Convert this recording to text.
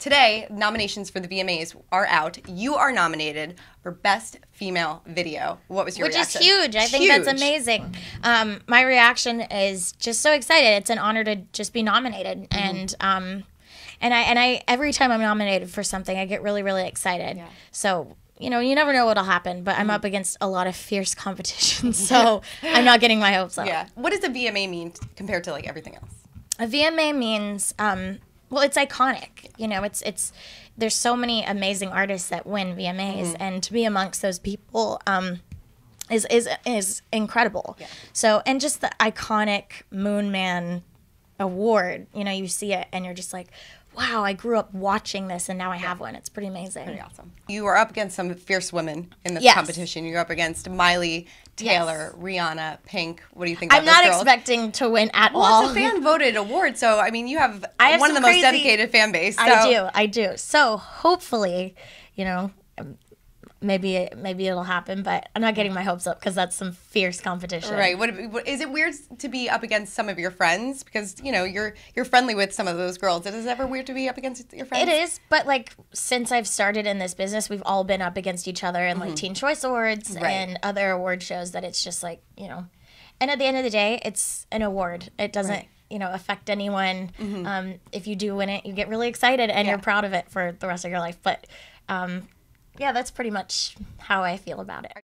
Today, nominations for the VMAs are out. You are nominated for Best Female Video. What was your reaction? Which is huge. I think that's amazing. My reaction is just so excited. It's an honor to just be nominated, and I every time I'm nominated for something, I get really, really excited. Yeah. So, you know, you never know what'll happen, but I'm up against a lot of fierce competition, so I'm not getting my hopes up. Yeah. What does a VMA mean compared to like everything else? A VMA means, well, it's iconic. You know, it's there's so many amazing artists that win VMAs, and to be amongst those people is incredible. Yeah. So, and just the iconic Moon Man award, you know, you see it and you're just like, wow, I grew up watching this and now I have one. It's pretty amazing. Pretty awesome. You are up against some fierce women in this competition. You're up against Miley, Taylor, Rihanna, Pink. What do you think about I'm not those girls? expecting to win at all. Well, it's a fan-voted award, so, I mean, you have one of the most dedicated fan base. So. I do. So, hopefully, you know, maybe it'll happen, but I'm not getting my hopes up because that's some fierce competition. Right. What is it weird to be up against some of your friends? Because, you know, you're friendly with some of those girls. Is it ever weird to be up against your friends? It is, but like since I've started in this business, we've all been up against each other in like Teen Choice Awards and other award shows that it's just like, you know, and at the end of the day, it's an award. It doesn't, you know, affect anyone. If you do win it, you get really excited and you're proud of it for the rest of your life. But yeah, that's pretty much how I feel about it.